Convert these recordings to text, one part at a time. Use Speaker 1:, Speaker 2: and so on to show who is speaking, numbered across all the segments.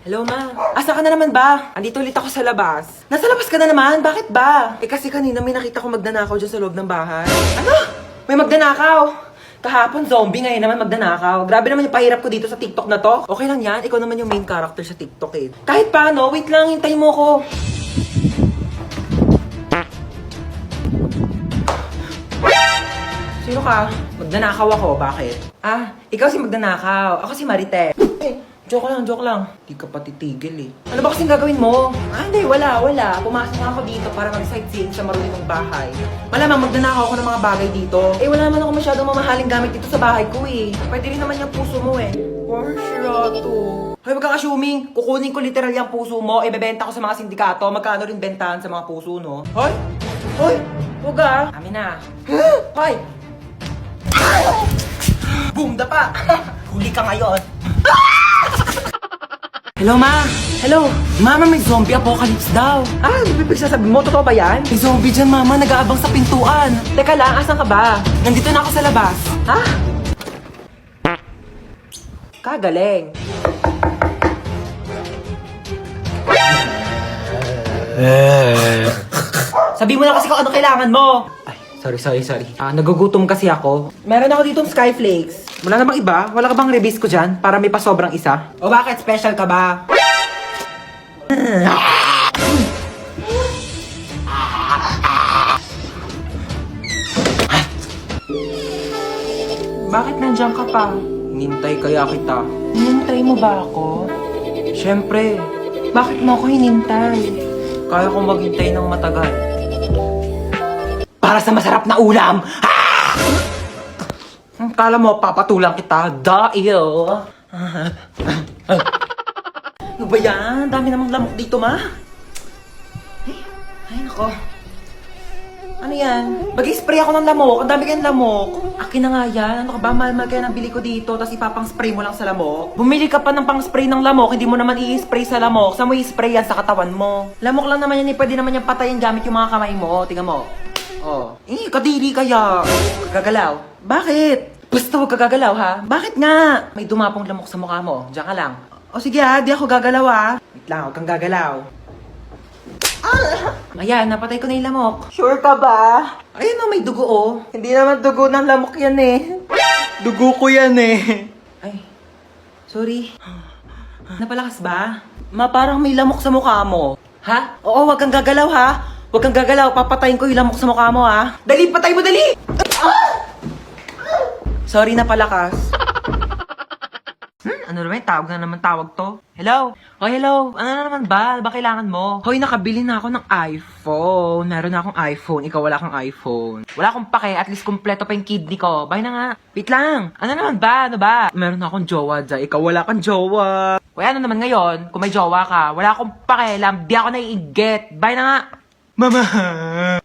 Speaker 1: Hello, ma. Asa ka na naman ba? Andito ulit ako sa labas. Nasa labas ka na naman? Bakit ba? Eh kasi kanina may nakita ko magnanakaw dyan sa loob ng bahay. Ano? May magnanakaw? Kahapon zombie, ngayon naman magnanakaw. Grabe naman yung pahirap ko dito sa TikTok na to. Okay lang yan, ikaw naman yung main character sa TikTok eh. Kahit paano, wait lang, hintayin mo ko. Sino ka? Magnanakaw ako, bakit? Ah, ikaw si magnanakaw. Ako si Marites. Joke lang. Di ka pa titigil eh. Ano ba kasing gagawin mo? Ah, hindi, wala. Pumasok nga ako dito para mag-sightseeing sa marunong mong bahay. Malamang magnanakaw ako ng mga bagay dito. Eh, wala naman ako masyadong mamahaling gamit dito sa bahay ko eh. Pwede rin naman yung puso mo eh. Or sirato. Hoy, wag kang assuming. Kukunin ko literal yung puso mo, ibebenta ko sa mga sindikato. Magkano rin bentahan sa mga puso, no? Hoy! Huwag ah. Amin na. Hoy! Boom, dapa! Huli ka ngayon. Hello, ma! Hello! Mama, may zombie apocalypse daw. Ah, bibig sasabihin mo? Totoo ba yan? May zombie dyan, mama. Nag-aabang sa pintuan. Teka lang, asan ka ba? Nandito na ako sa labas. Ha? Kagaling. Sabi mo na kasi kung ano kailangan mo. Ay, sorry. Nagugutom kasi ako. Meron ako ditong Skyflakes. Wala na bang iba? Wala ka bang release ko dyan? Para may pasobrang isa? O bakit? Special ka ba? Bakit nandiyan ka pa? Hinintay kaya kita. Hinintay mo ba ako? Siyempre. Bakit mo ako hinintay? Kaya kong maghintay ng matagal. Para sa masarap na ulam! Kala mo, papatulang kita. Dahil. Ano ba yan? Dami namang lamok dito, ma. Ay, nako. Ano yan? Mag-spray ako ng lamok. Ang dami kayong lamok. Akin na nga yan. Ano ka ba? Mahal kaya nabili ko dito, tapos ipapang-spray mo lang sa lamok. Bumili ka pa ng pang-spray ng lamok, hindi mo naman i-spray sa lamok. Saan mo i-spray yan? Sa katawan mo. Lamok lang naman yan, pwede naman yung patayin gamit yung mga kamay mo. Tingnan mo. Oh. Kadiri kaya. Gagalaw. Bakit? Basta huwag kagagalaw, ha? Bakit nga? May dumapong lamok sa mukha mo. Diyan ka lang. O sige ha, di ako gagalaw ha. Wait lang, huwag kang gagalaw. Ayan, napatay ko na yung lamok. Sure ka ba? Ayun o, may dugo oh. Hindi naman dugo ng lamok yan eh. Dugo ko yan eh. Ay, sorry. Napalakas ba? Ma, parang may lamok sa mukha mo. Ha? Oo, huwag kang gagalaw ha. Huwag kang gagalaw, papatayin ko yung lamok sa mukha mo ha. Dali, patay mo, dali! Sorry na palakas. Ano naman? Tawag to. Hello? Hoy, hello. Ano na naman ba? Ba kailangan mo? Hoy, nakabili na ako ng iPhone. Meron na akong iPhone. Ikaw wala kang iPhone. Wala akong pake. At least kompleto pa yung kidney ko. Bye na nga. Wait lang. Ano naman ba? Ano ba? Meron na akong jowa dyan. Ikaw wala kang jowa. Hoy, ano naman ngayon? Kung may jowa ka, wala akong pakialam. Di ako naiigit. Bye na nga. Mama!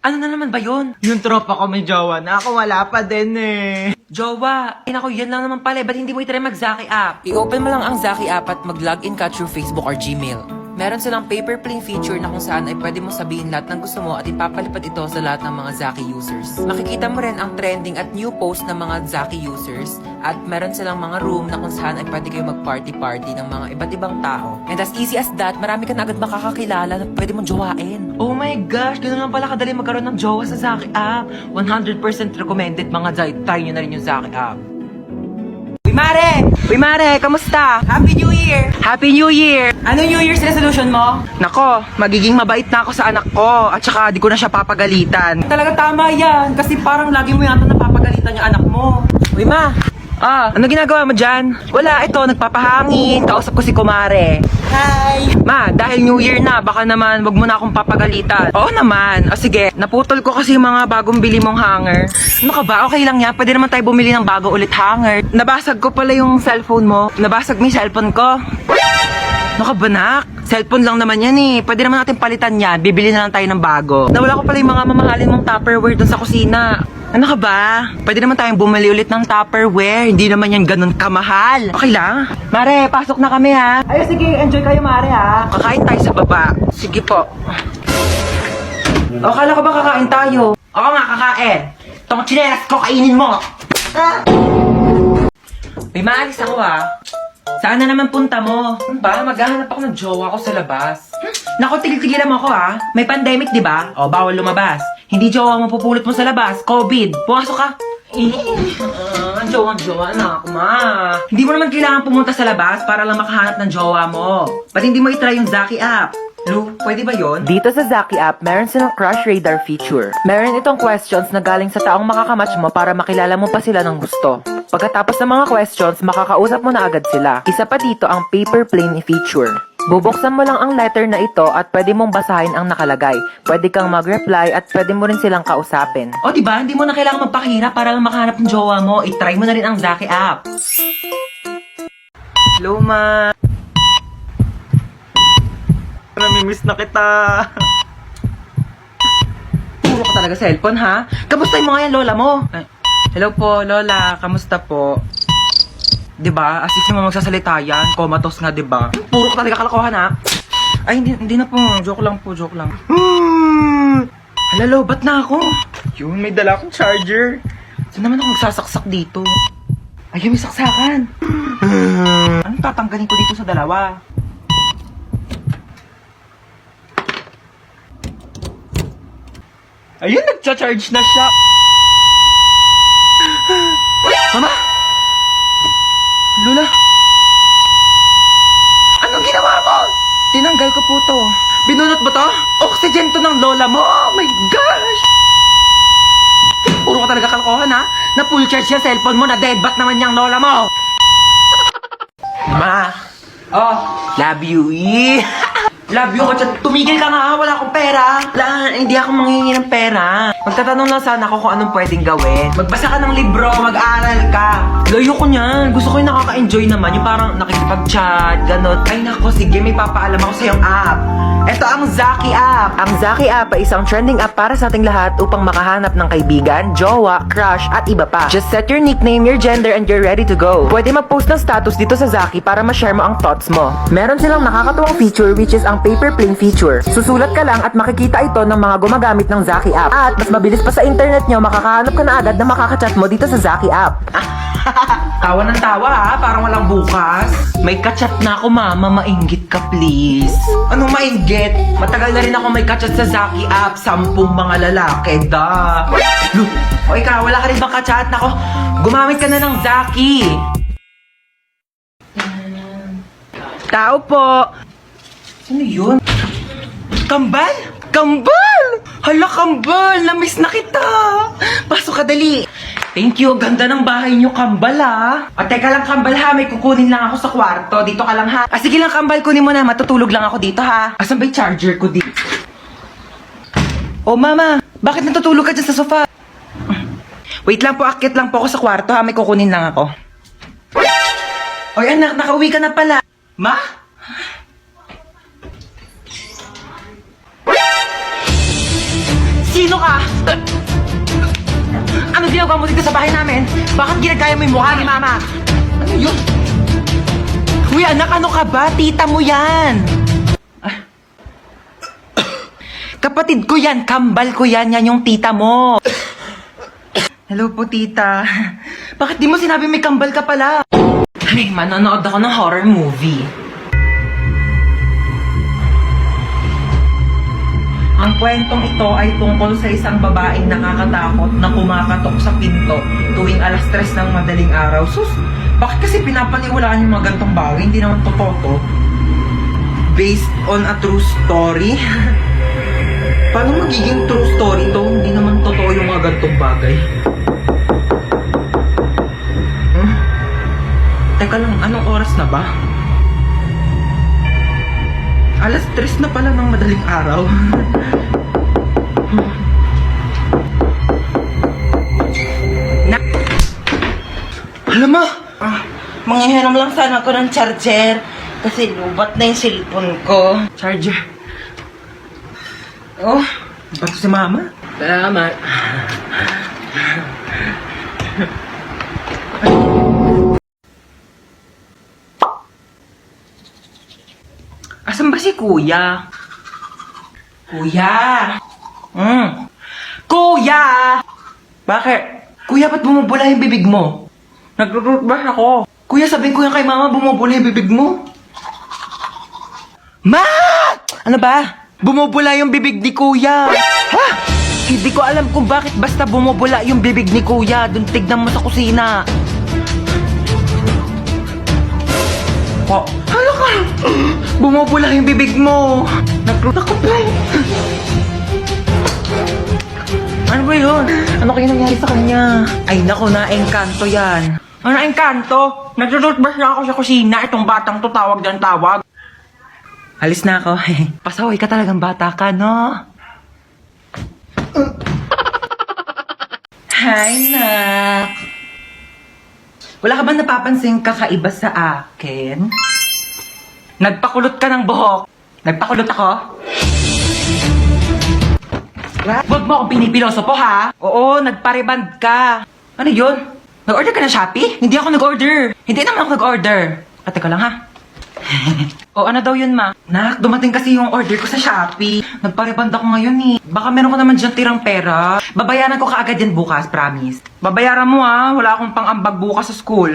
Speaker 1: Ano na naman ba yun? Yung tropa ko may jowa na. Ako wala pa din eh. Jowa! Ay naku, yan lang naman pala. Ba't hindi mo itry mag-Zaki app? I-open mo lang ang Zaki app at mag-login ka through Facebook or Gmail. Meron silang paper plane feature na kung saan ay pwede mo sabihin lahat ng gusto mo at ipapalipad ito sa lahat ng mga Zaki users. Makikita mo rin ang trending at new post ng mga Zaki users at meron silang mga room na kung saan ay pwede kayo mag-party-party ng mga iba't ibang tao. And as easy as that, marami ka na agad makakakilala na pwede mong jowain. Oh my gosh, ganoon lang pala kadali magkaroon ng jowa sa Zaki app. 100% recommended mga Zay. Try nyo na rin yung Zaki app. Uy Mare, kamusta? Happy New Year! Happy New Year! Ano New Year's resolution mo? Nako, magiging mabait na ako sa anak ko at saka di ko na siya papagalitan. Talaga tama yan, kasi parang lagi mo yata napapagalitan yung anak mo. Uy ma, ano ginagawa mo dyan? Wala, ito, nagpapahangin. Kausap ko si Kumare. Hi! Ma, dahil New Year na, baka naman wag mo na akong papagalitan. Oo naman. O sige, naputol ko kasi yung mga bagong bili mong hanger. Ano ka ba? Okay lang yan. Pwede naman tayo bumili ng bago ulit hanger. Nabasag ko pala yung cellphone mo. Nabasag mo yung cellphone ko. Ano ka ba, nak? Cellphone lang naman yan eh. Pwede naman natin palitan yan. Bibili na lang tayo ng bago. Nawala ko pala yung mga mamahalin mong Tupperware dun sa kusina. Ano ka ba? Pwede naman tayong bumili ulit ng Tupperware. Hindi naman yan ganun kamahal. Okay lang? Mare, pasok na kami ha. Ay, sige. Enjoy kayo, Mare ha. Kakain tayo sa baba. Sige po. O, kala ko ba kakain tayo? Oo nga, kakain. Itong chinelas ko, kainin mo. May maalis ako ha. Saan na naman punta mo? Ano ba? Maghahanap ako ng jowa ko sa labas. Naku, tigil-tigilan mo ako ha. May pandemic, di ba? O, bawal lumabas. Hindi jowa mo pupulot mo sa labas. COVID. Pumasok ka. Ang jowa na ako, ma. Hindi mo naman kailangan pumunta sa labas para lang makahanap ng jowa mo. Ba't hindi mo itry yung Zaki app? Lu, pwede ba yon?
Speaker 2: Dito sa Zaki app, meron silang Crush Radar feature. Meron itong questions na galing sa taong makakamatch mo para makilala mo pa sila ng gusto. Pagkatapos ng mga questions, makakausap mo na agad sila. Isa pa dito ang paper plane feature. Bubuksan mo lang ang letter na ito at pwede mong basahin ang nakalagay. Pwede kang mag-reply at pwede mo rin silang kausapin.
Speaker 1: O, diba? Hindi mo na kailangan magpakahirap para lang makahanap ng jowa mo. I-try mo na rin ang Zaki app.
Speaker 2: Hello, ma.
Speaker 1: Namimiss na kita. Puro ka talaga cellphone, ha? Kamusta mo nga yan, lola mo? Ay, hello po, lola. Kamusta po? Diba? As if mo magsasalita yan. Comatose nga, diba? Puro ka talaga kalokohan, ha? Ay, hindi na po. Joke lang po, joke lang. Hala, lo, ba't na ako? Yun, may dala akong charger. Saan naman ako magsasaksak dito? Ayun, may saksakan. Anong tatanggalin ko dito sa dalawa? Ayun, nagcha-charge na siya. Mama! Lola! Anong ginawa mo? Tinanggal ko po to. Binunot ba to? Oxygen to ng lola mo. Oh my gosh! Puro ka talaga kalokohan, ha? Na full charge yung cellphone mo, na dead bat naman yung lola mo. Ma! Oh, love you, Love you ko, tumigil ka nga, wala akong pera. Hindi ako manghihingi ng pera. Magtatanong lang sana ako kung anong pwedeng gawin. Magbasa ka ng libro, mag-aaral ka. Layo ko niyan. Gusto ko yung nakaka-enjoy naman, yung parang nakikipag-chat, ganun. Ay nako, sige, may papaalam ako sa yung app. Ito ang Zaki app.
Speaker 2: Ang Zaki app ay isang trending app para sa ating lahat upang makahanap ng kaibigan, jowa, crush, at iba pa. Just set your nickname, your gender, and you're ready to go. Pwede mag-post ng status dito sa Zaki para ma-share mo ang thoughts mo. Meron silang nakakatuwang feature which is ang paper plane feature. Susulat ka lang at makikita ito ng mga gumagamit ng Zaki app. At mas mabilis pa sa internet nyo, makakahanap ka na agad na makakachat mo dito sa Zaki app.
Speaker 1: Tawa ng tawa, ha? Parang walang bukas. May kachat na ako, mama. Mainggit ka, please. Anong mainggit? Matagal na rin ako may kachat sa Zaki app. 10 mga lalaki, da. Look, o ikaw, wala ka rin bang kachat? Nako, gumamit ka na ng Zaki.
Speaker 2: Tao po!
Speaker 1: Sino yun? Kambal? Kambal! Hala, Kambal! Namiss na kita! Pasok ka, dali! Thank you, ganda ng bahay niyo, Kambal, ha? O, teka lang, Kambal, ha? May kukunin lang ako sa kwarto. Dito ka lang, ha? Sige lang, Kambal, kunin mo na. Matutulog lang ako dito, ha? Asan ba yung charger ko dito? Oh, mama! Bakit natutulog ka dyan sa sofa? Wait lang po, akit lang po ako sa kwarto, ha? May kukunin lang ako. Oy, anak, nakauwi ka na pala. Ma? Sino ka? Ano ginagawa mo dito sa bahay namin? Bakit ginagaya mo yung mukha ni Mama? Ano yun? Uy, anak, ano ka ba? Tita mo yan! Kapatid ko yan, kambal ko yan, yan yung tita mo. Hello po, tita. Bakit di mo sinabi may kambal ka pala? Ay, manonood ako ng horror movie. Ang kwentong ito ay tungkol sa isang babaeng nakakatakot na kumakatok sa pinto tuwing 3:00 ng madaling araw. Sus, bakit kasi pinapaniwalaan yung mga gantong bagay? Hindi naman totoo to. Based on a true story? Paano magiging true story to? Hindi naman totoo yung mga gantong bagay. Teka lang, anong oras na ba? 3:00 na pala ng madaling araw. Alam mo,
Speaker 3: Manghihiram lang sana ako ng charger kasi lubat na yung cellphone ko.
Speaker 1: charger. Oh, ba't si Mama?
Speaker 2: Salamat.
Speaker 1: Asan ba si Kuya? Kuya! Kuya! Bakit? Kuya, ba't bumubula yung bibig mo? Nag-toothbrush ako. Kuya, sabihin ko yan kay mama, bumubula yung bibig mo. Ma! Ano ba? Bumubula yung bibig ni kuya. Ha? Hindi ko alam kung bakit basta bumubula yung bibig ni kuya. Doon tignan mo sa kusina. Oh, hala ka! Bumubula yung bibig mo. Naku po. Ano ba yun? Ano kaya nangyari sa kanya? Ay naku, na-engkanto yan. Ano na-engkanto? Nagtututbrush na ako sa kusina. Itong batang to tawag dyan tawag. Alis na ako. Pasaway ka talagang bata ka, no? Hi, Nak. Wala ka ba napapansin kakaiba sa akin? Nagpakulot ka ng buhok. Nagpakulot ako? Huwag mo akong pinipiloso po, ha? Oo, nagpareband ka. Ano yun? Nag-order ka ng Shopee? Hindi ako nag-order. Hindi naman ako nag-order. Teka lang, ha? O, ano daw yun, ma? Nak, dumating kasi yung order ko sa Shopee. Nagpareband ako ngayon, eh. Baka meron ko naman dyan tirang pera. Babayaran ko kaagad yan bukas, promise. Babayaran mo, ha? Wala akong pang-ambag bukas sa school.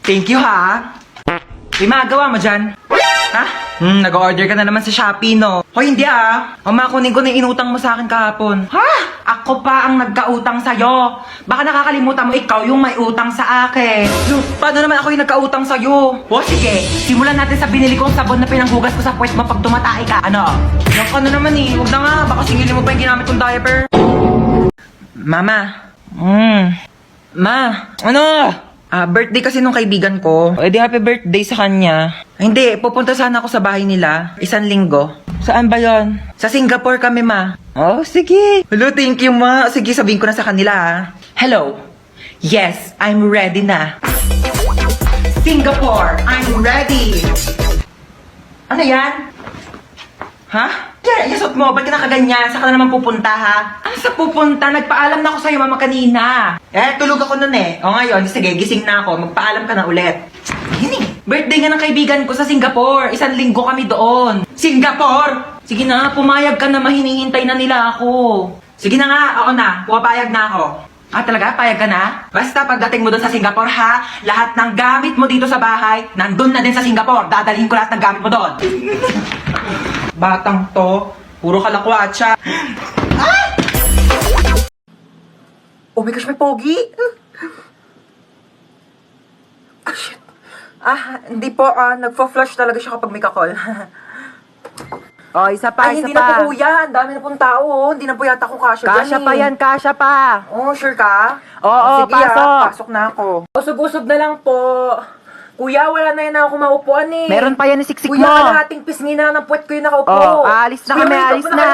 Speaker 1: Thank you, ha? May magawa mo dyan? Ha? Nag-order ka na naman sa Shopee, no? Hoy, hindi kunin ko na yung inutang mo sa akin kahapon. Ha? Ako pa ang nagkautang sa'yo. Baka nakakalimutan mo ikaw yung may utang sa akin. Paano naman ako yung nagkautang sa'yo? O sige, simulan natin sa binili kong sabon na pinanghugas ko sa puwet mo pag tumatay ka. Ano? Yung ano naman eh, huwag na nga. Baka singilin mo pa yung ginamit kong diaper. Mama. Ma. Ano? Birthday kasi nung kaibigan ko. Eh di happy birthday sa kanya. Hindi, pupunta sana ako sa bahay nila. 1 linggo. Saan ba yon? Sa Singapore kami, ma. Oh, sige. Hello, thank you, ma. Sige, sabihin ko na sa kanila, ha. Hello. Yes, I'm ready na. Singapore, I'm ready. Ano yan? Ha? Yan, yasot mo. Ba't ka nakaganyan? Saan ka na naman pupunta, ha? Ano sa pupunta? Nagpaalam na ako sa'yo, mama, kanina. Tulog ako nun eh. O ngayon, sige, gising na ako. Magpaalam ka na ulit. Birthday nga ng kaibigan ko sa Singapore. 1 linggo kami doon. Singapore! Sige na, pumayag ka na, mahinihintay na nila ako. Sige na nga, ako na. Pumapayag na ako. Talaga? Payag ka na? Basta pagdating mo doon sa Singapore, ha? Lahat ng gamit mo dito sa bahay, nandun na din sa Singapore. Dadalhin ko lahat ng gamit mo doon. Batang to, puro kalakwatsa. Oh my gosh, may pogi. Shit. Hindi po, nagpo-flush talaga siya kapag may kakol.
Speaker 2: Oh, isa pa, isa
Speaker 1: hindi
Speaker 2: pa.
Speaker 1: na po yan. Dami na pong tao, oh. Hindi na po yata ko kasya dyan,
Speaker 2: Kasya pa yan, kasya pa.
Speaker 1: Oh, sure ka?
Speaker 2: Oo,
Speaker 1: Sige,
Speaker 2: pasok.
Speaker 1: pasok na ako. Usog-usog na lang po. Kuya, wala na yan ako maupuan eh.
Speaker 2: Meron pa yan ni siksik mo.
Speaker 1: Kuya, kalahating pisngi na ng puwet ko yung nakaupo.
Speaker 2: Oh, alis na kami,
Speaker 1: Kuya,
Speaker 2: alis
Speaker 1: wait,
Speaker 2: na.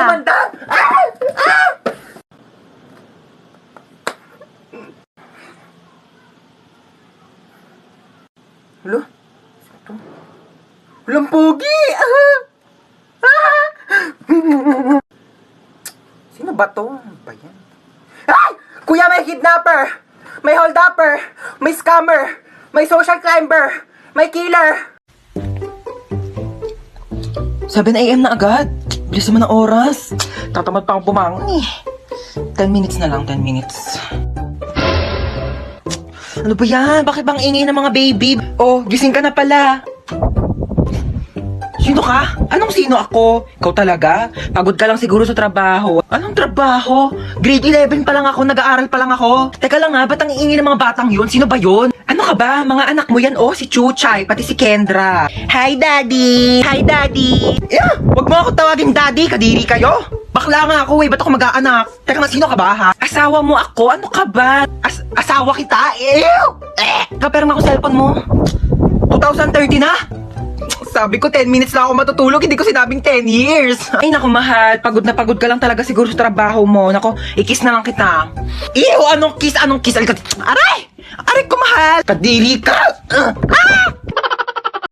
Speaker 1: Hello? Ito? Walang pogi! Sino ba to? Ano ba yan? Ay! Kuya, may kidnapper! May holdupper! May scammer! May social climber! May killer! 7 AM na agad. Bilis naman ang oras. Tatamad pa akong bumangon eh. 10 minutes na lang, 10 minutes. Ano ba yan? Bakit bang ingay ng mga baby? Oh, gising ka na pala. Sino ka? Anong sino ako? Ikaw talaga? Pagod ka lang siguro sa trabaho. Anong trabaho? Grade 11 pa lang ako, nag-aaral pa lang ako. Teka lang ba't ang iingay ng mga batang yun? Sino ba yun? Ano ka ba? Mga anak mo yan, si Chuchay, pati si Kendra. Hi, Daddy! Hi, Daddy! Wag mo ako tawagin Daddy, kadiri kayo. Bakla nga ako ba't ako mag-aanak? Teka nga, sino ka ba, ha? Asawa mo ako? Ano ka ba? Asawa kita? Kaperang ako cellphone mo. 2030 na? Sabi ko 10 minutes lang ako matutulog, hindi ko sinabing 10 years. Ay naku mahal, pagod na pagod ka lang talaga siguro sa trabaho mo. Nako, i-kiss na lang kita. Ew, anong kiss? Anong kiss? Aray! Aray ko mahal! Kadiri ka!